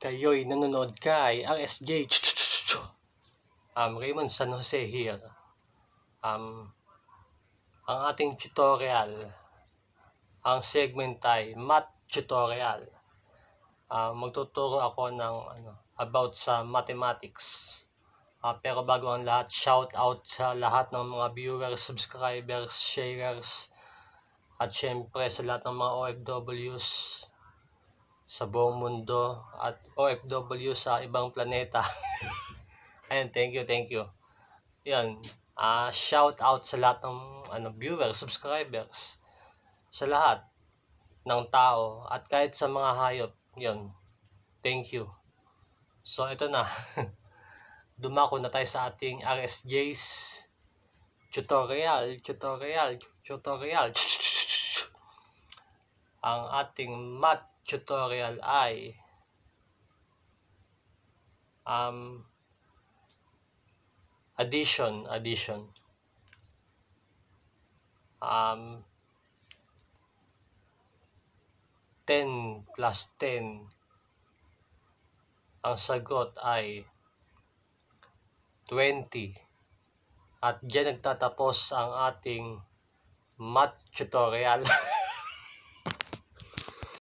kayo'y nanonood kay RSJ Raymond San Jose here. Ang ating tutorial, ang segment ay math tutorial. Magtuturo ako ng about sa mathematics. Pero bago ang lahat, shout out sa lahat ng mga viewers, subscribers, sharers, at syempre sa lahat ng mga OFWs sa buong mundo at OFW sa ibang planeta. Ayun, thank you. Yan, shout out sa lahat ng viewers, subscribers, sa lahat ng tao at kahit sa mga hayop. Yun, thank you. So ito na. Dumako na tayo sa ating RSJ's tutorial. Ang ating math tutorial ay addition. 10 plus 10. Ang sagot ay 20. At diyan nagtatapos ang ating math tutorial.